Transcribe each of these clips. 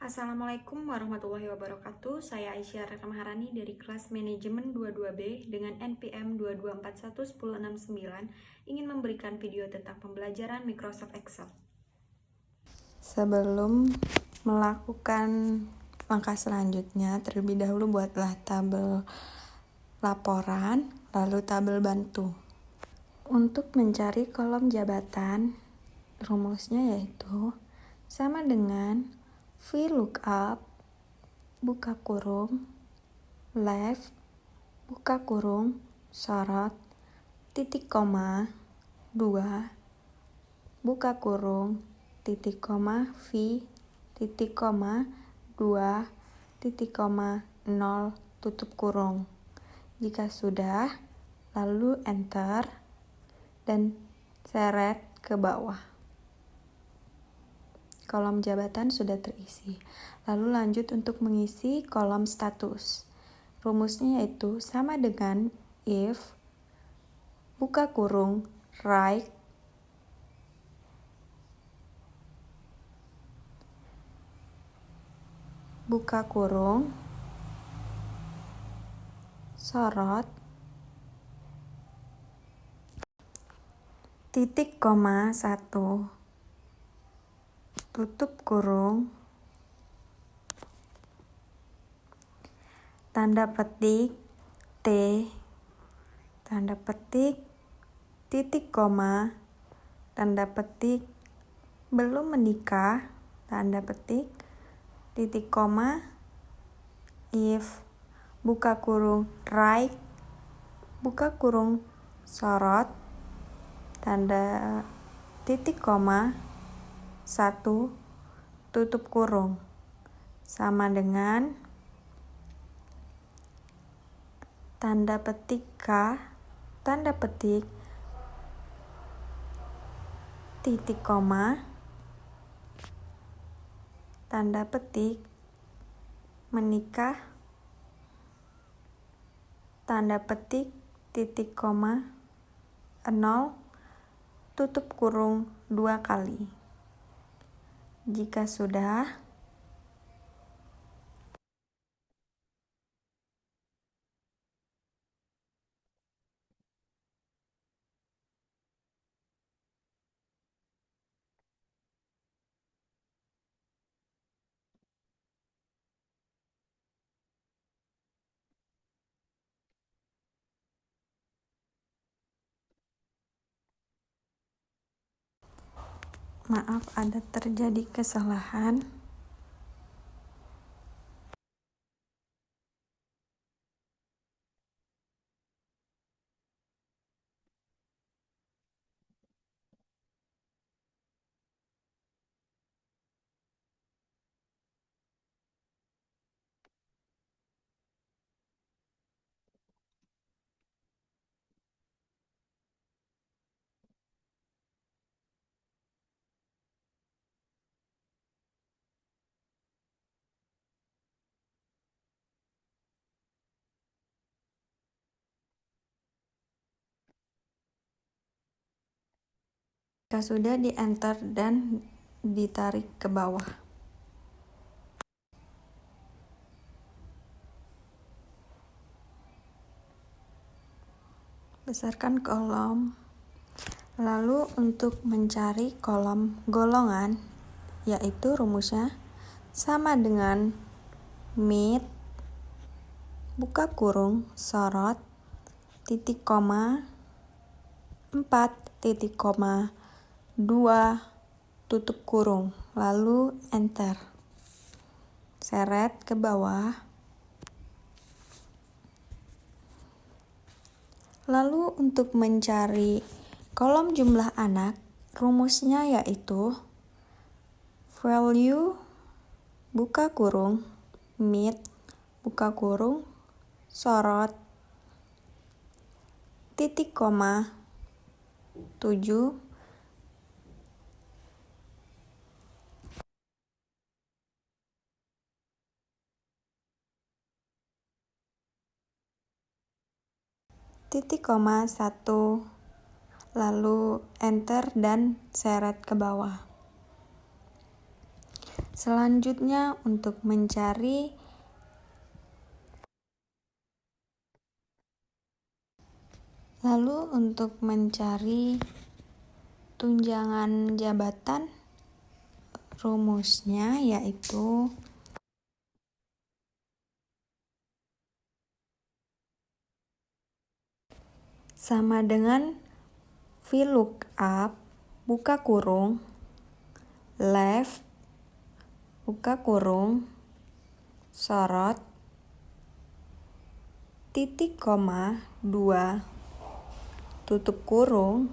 Assalamualaikum warahmatullahi wabarakatuh. Saya Aisyah Rekha Maharani dari kelas manajemen 22B dengan NPM 224110669 ingin memberikan video tentang pembelajaran Microsoft Excel. Sebelum melakukan langkah selanjutnya, terlebih dahulu buatlah tabel laporan, lalu tabel bantu. Untuk mencari kolom jabatan, rumusnya yaitu sama dengan VLOOKUP buka kurung left buka kurung sorot titik koma 2 buka kurung titik koma V titik koma 2 titik koma 0 tutup kurung. Jika sudah, lalu enter dan seret ke bawah. Kolom jabatan sudah terisi. Lalu lanjut untuk mengisi kolom status. Rumusnya yaitu sama dengan if buka kurung right buka kurung sorot titik koma 1 tutup kurung tanda petik T tanda petik titik koma tanda petik belum menikah tanda petik titik koma if buka kurung right buka kurung sorot tanda titik koma 1 tutup kurung sama dengan tanda petik K tanda petik titik koma tanda petik menikah tanda petik titik koma 0 tutup kurung 2 kali. Jika sudah, maaf ada terjadi kesalahan. Jika sudah di enter dan ditarik ke bawah. Besarkan kolom. Lalu untuk mencari kolom golongan, yaitu rumusnya sama dengan mid buka kurung sorot titik koma 4 titik koma 2 tutup kurung, lalu enter seret ke bawah. Lalu untuk mencari kolom jumlah anak, rumusnya yaitu value buka kurung mid buka kurung sorot titik koma 7 titik koma 1 lalu enter dan seret ke bawah. Selanjutnya untuk mencari tunjangan jabatan, rumusnya yaitu sama dengan VLOOKUP buka kurung left buka kurung sorot titik koma 2 tutup kurung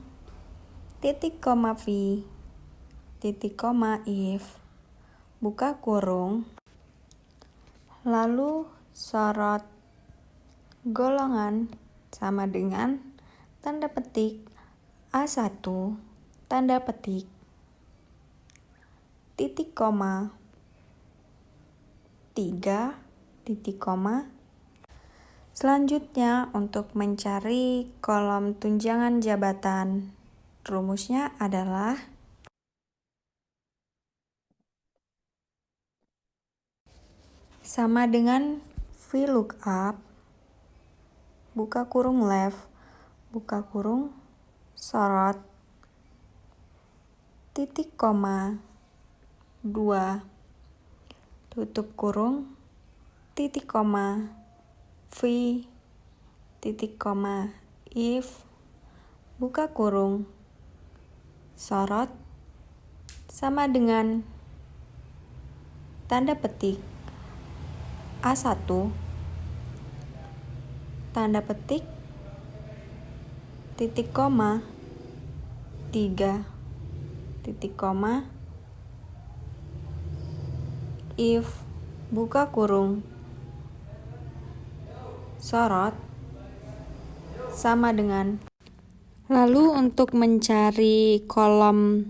titik koma V titik koma if buka kurung lalu sorot golongan sama dengan tanda petik A1 tanda petik titik koma 3 titik koma. Selanjutnya untuk mencari kolom tunjangan jabatan, rumusnya adalah sama dengan VLOOKUP buka kurung left buka kurung sorot titik koma 2 tutup kurung titik koma V titik koma if buka kurung sorot sama dengan tanda petik A1 tanda petik titik koma 3 titik koma if buka kurung sorot sama dengan. Lalu untuk mencari kolom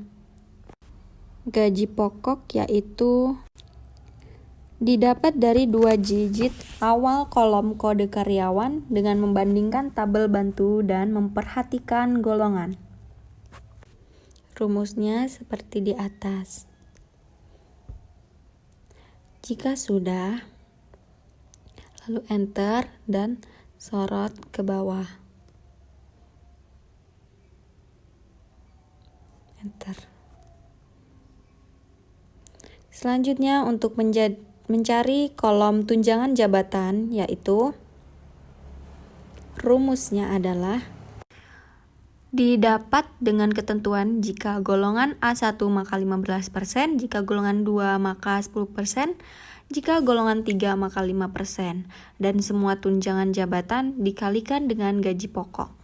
gaji pokok yaitu didapat dari 2 digit awal kolom kode karyawan dengan membandingkan tabel bantu dan memperhatikan golongan. Rumusnya seperti di atas. Jika sudah, lalu enter dan sorot ke bawah. Enter. Selanjutnya untuk mencari kolom tunjangan jabatan yaitu rumusnya adalah didapat dengan ketentuan jika golongan A1 maka 15%, jika golongan 2 maka 10%, jika golongan 3 maka 5%, dan semua tunjangan jabatan dikalikan dengan gaji pokok.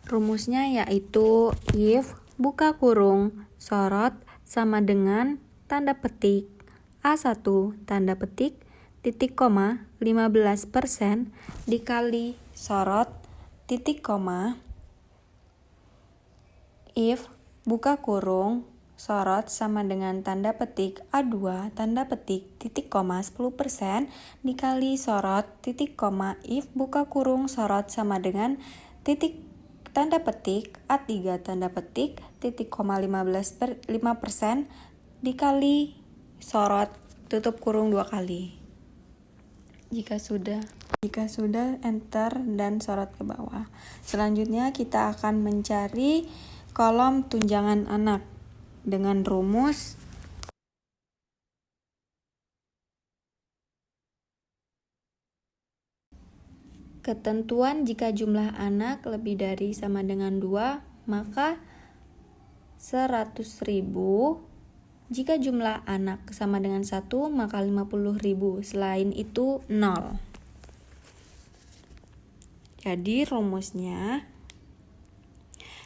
Rumusnya yaitu if buka kurung sorot sama dengan tanda petik A1 tanda petik titik koma 15% dikali sorot titik koma if buka kurung sorot sama dengan tanda petik A2 tanda petik titik koma 10% dikali sorot titik koma if buka kurung sorot sama dengan titik tanda petik A3 tanda petik titik koma 5% dikali sorot tutup kurung 2 kali. Jika sudah enter dan sorot ke bawah. Selanjutnya kita akan mencari kolom tunjangan anak dengan rumus ketentuan jika jumlah anak lebih dari sama dengan 2 maka 100.000. Jika jumlah anak sama dengan 1 maka 50.000. Selain itu 0. Jadi rumusnya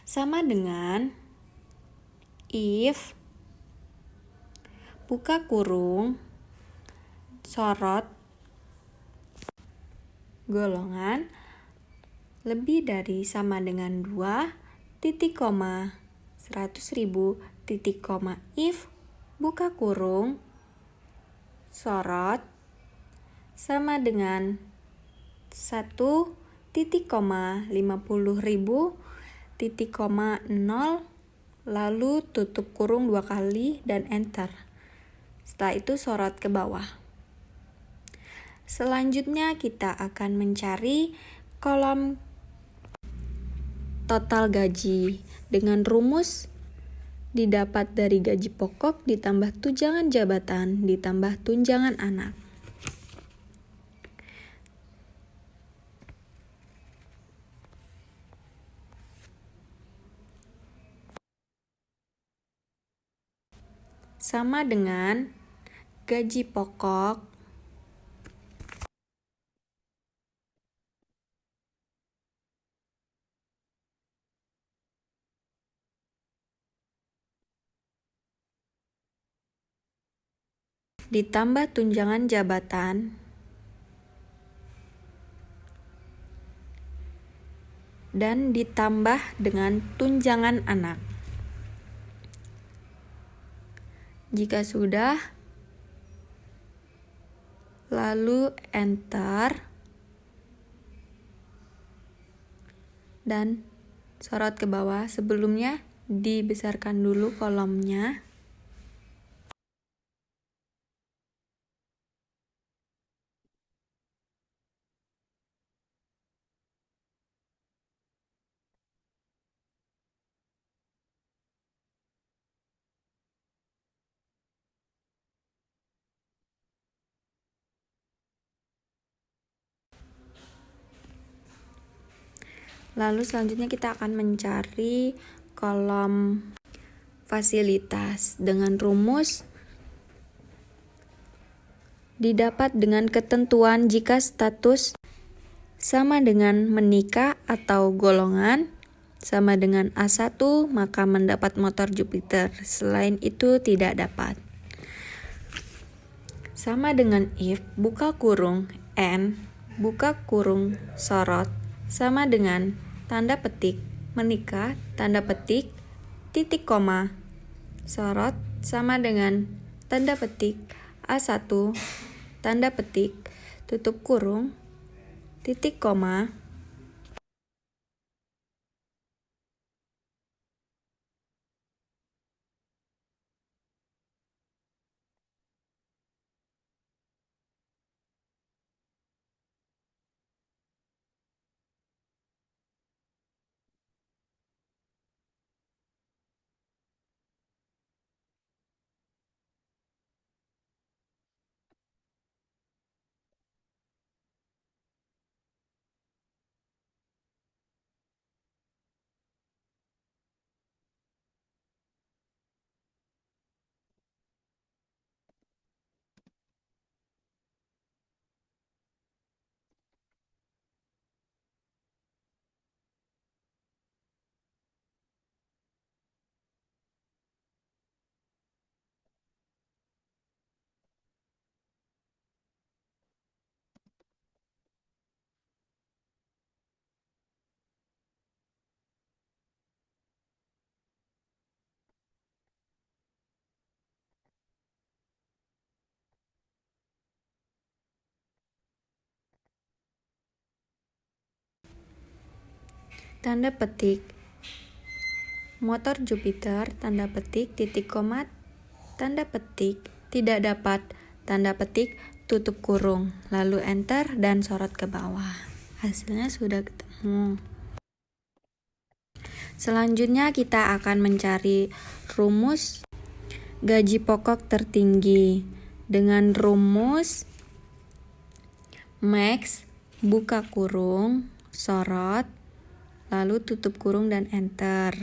sama dengan if buka kurung sorot golongan lebih dari sama dengan 2 titik koma 100.000 titik koma if buka kurung sorot sama dengan 1 titik koma 50.000 titik koma 0 lalu tutup kurung 2 kali dan enter. Setelah itu sorot ke bawah. Selanjutnya kita akan mencari kolom total gaji dengan rumus didapat dari gaji pokok ditambah tunjangan jabatan ditambah tunjangan anak. Sama dengan gaji pokok ditambah tunjangan jabatan dan ditambah dengan tunjangan anak. Jika sudah, lalu enter dan sorot ke bawah. Sebelumnya dibesarkan dulu kolomnya. Lalu selanjutnya kita akan mencari kolom fasilitas dengan rumus didapat dengan ketentuan jika status sama dengan menikah atau golongan sama dengan A1 maka mendapat motor Jupiter. Selain itu tidak dapat. Sama dengan if buka kurung n buka kurung sorot sama dengan tanda petik menikah tanda petik titik koma sorot sama dengan tanda petik A1 tanda petik tutup kurung titik koma tanda petik, motor Jupiter, tanda petik, titik koma, tanda petik, tidak dapat, tanda petik, tutup kurung, lalu enter dan sorot ke bawah. Hasilnya sudah ketemu. Selanjutnya kita akan mencari rumus gaji pokok tertinggi dengan rumus max, buka kurung, sorot, lalu tutup kurung dan enter.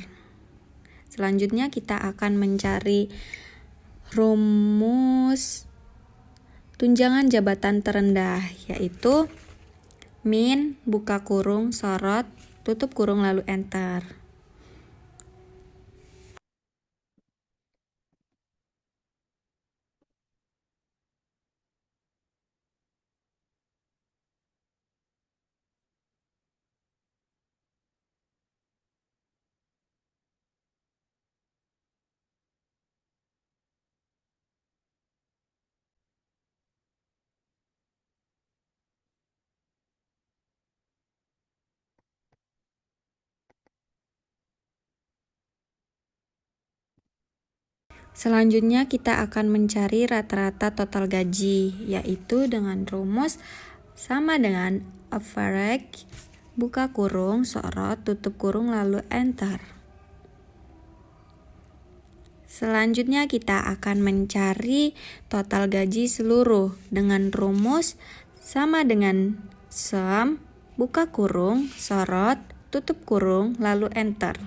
Selanjutnya kita akan mencari rumus tunjangan jabatan terendah, yaitu min, buka kurung, sorot, tutup kurung lalu enter. Selanjutnya kita akan mencari rata-rata total gaji, yaitu dengan rumus sama dengan average, buka kurung, sorot, tutup kurung, lalu enter. Selanjutnya kita akan mencari total gaji seluruh dengan rumus sama dengan sum, buka kurung, sorot, tutup kurung, lalu enter.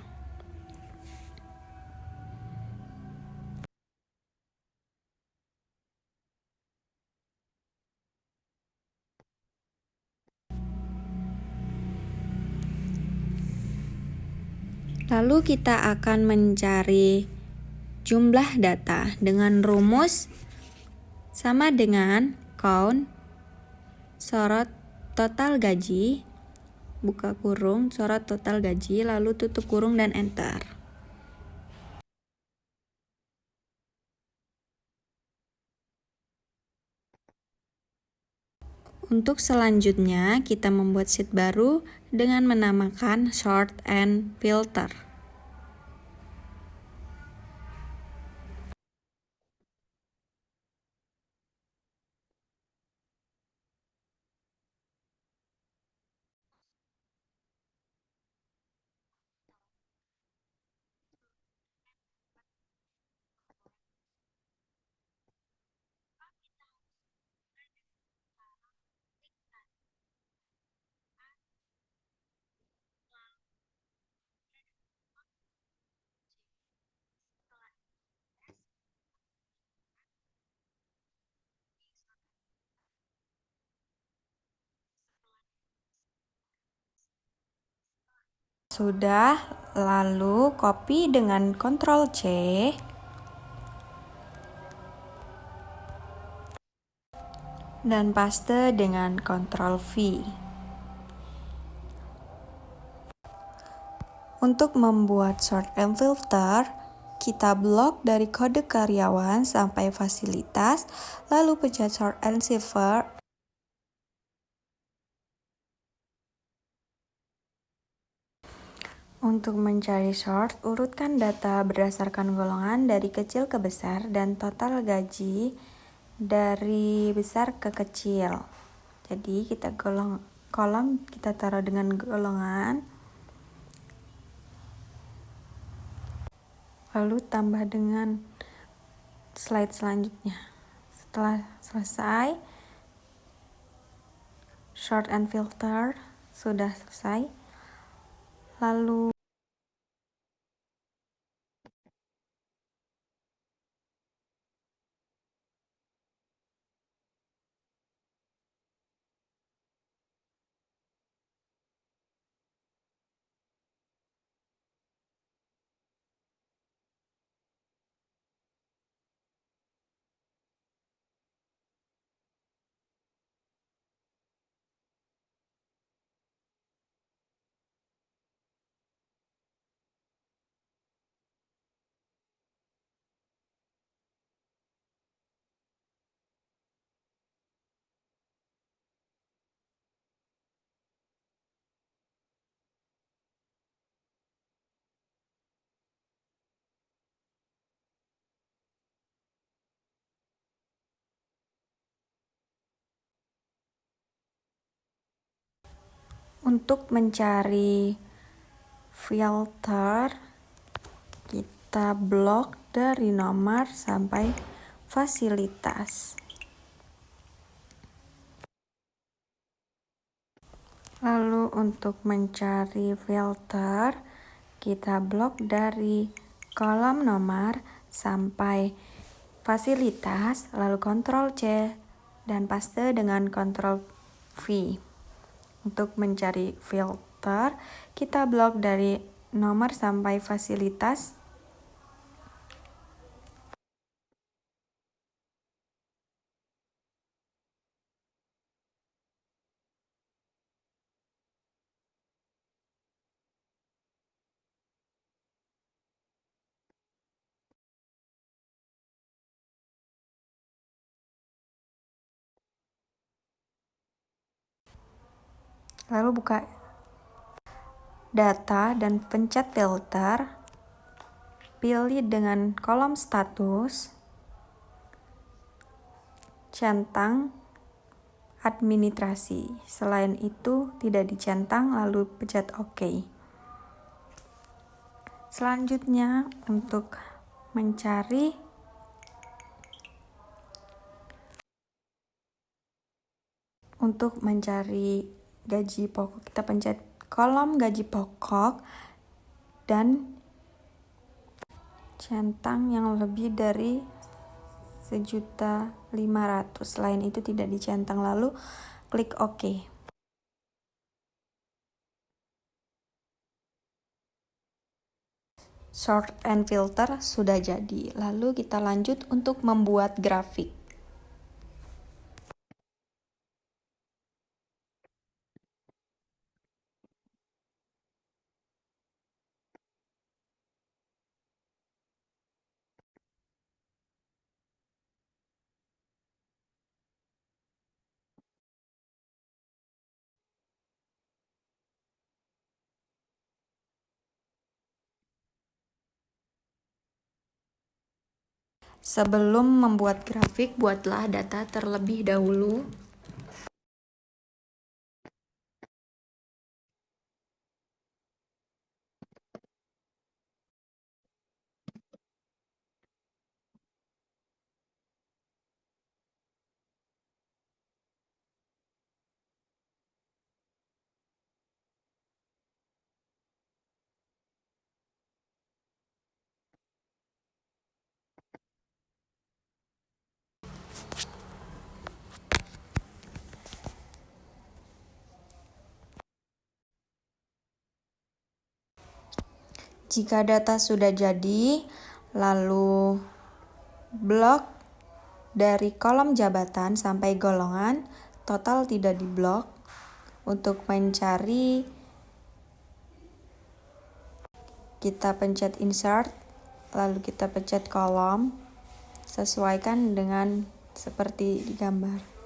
Lalu kita akan mencari jumlah data dengan rumus sama dengan count, sorot total gaji, buka kurung, sorot total gaji, lalu tutup kurung dan enter. Untuk selanjutnya, kita membuat sheet baru dengan menamakan sort and filter. Sudah, lalu copy dengan Ctrl C dan paste dengan Ctrl V. Untuk membuat sort and filter, kita blok dari kode karyawan sampai fasilitas, lalu pencet sort and filter. Untuk mencari sort, urutkan data berdasarkan golongan dari kecil ke besar dan total gaji dari besar ke kecil. Jadi kita kolom kita taruh dengan golongan, lalu tambah dengan slide selanjutnya. Setelah selesai, sort and filter sudah selesai. Lalu Untuk mencari filter, kita blok dari nomor sampai fasilitas. Lalu untuk mencari filter, kita blok dari kolom nomor sampai fasilitas, lalu Ctrl C dan paste dengan Ctrl V. Untuk mencari filter, kita blok dari nomor sampai fasilitas. Lalu buka data dan pencet filter. Pilih dengan kolom status, centang administrasi. Selain itu tidak dicentang, lalu pencet OK. Selanjutnya untuk mencari gaji pokok, kita pencet kolom gaji pokok dan centang yang lebih dari 1.500.000. Selain itu tidak dicentang, lalu klik OK. Sort and filter sudah jadi. Lalu kita lanjut untuk membuat grafik. Sebelum membuat grafik, buatlah data terlebih dahulu. Jika data sudah jadi, lalu blok dari kolom jabatan sampai golongan, total tidak diblok. Untuk mencari, kita pencet insert, lalu kita pencet kolom, sesuaikan dengan seperti di gambar.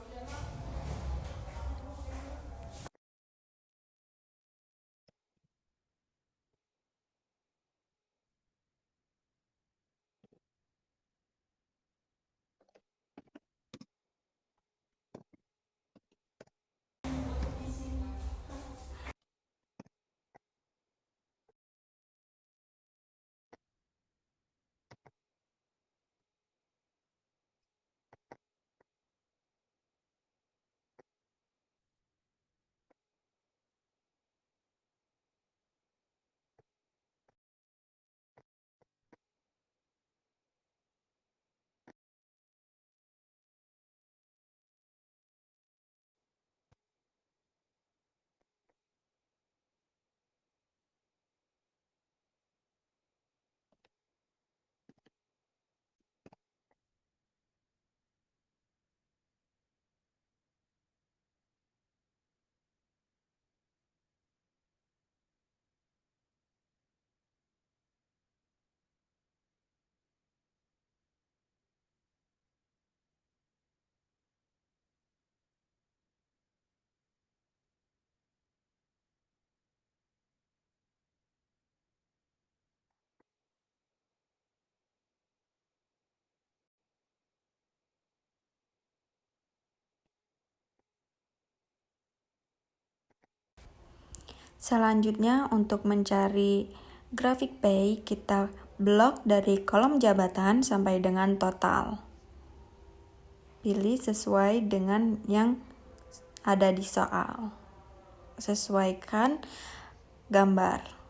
Selanjutnya, untuk mencari grafik pay, kita blok dari kolom jabatan sampai dengan total. Pilih sesuai dengan yang ada di soal. Sesuaikan gambar.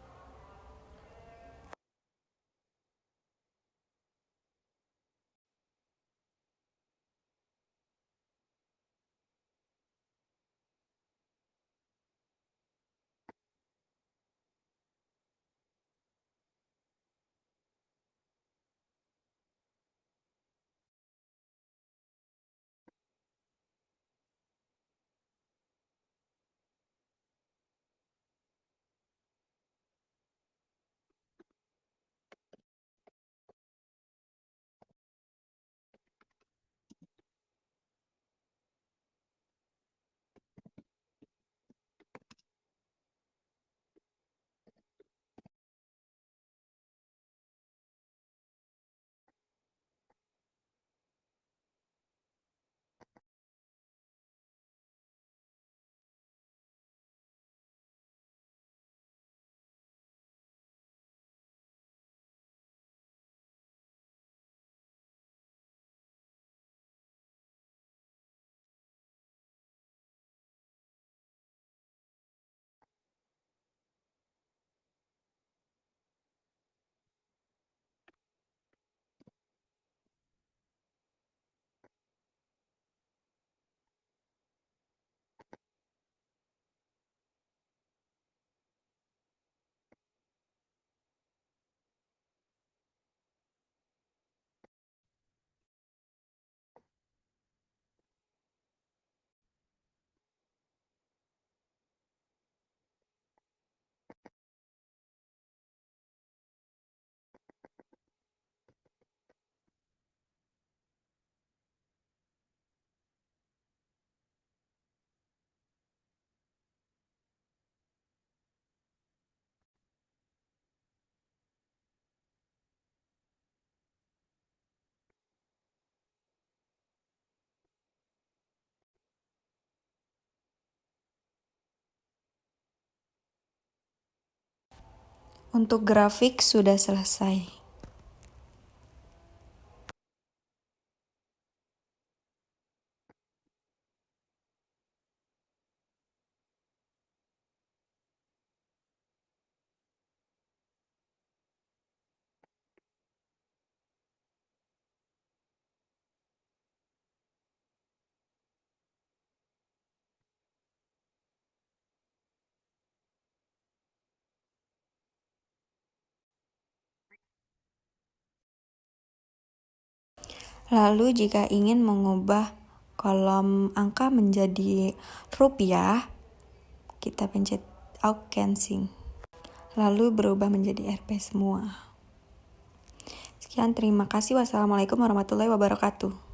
Untuk grafik sudah selesai. Lalu jika ingin mengubah kolom angka menjadi rupiah, kita pencet Auth Cancing. Lalu berubah menjadi Rp semua. Sekian, terima kasih. Wassalamualaikum warahmatullahi wabarakatuh.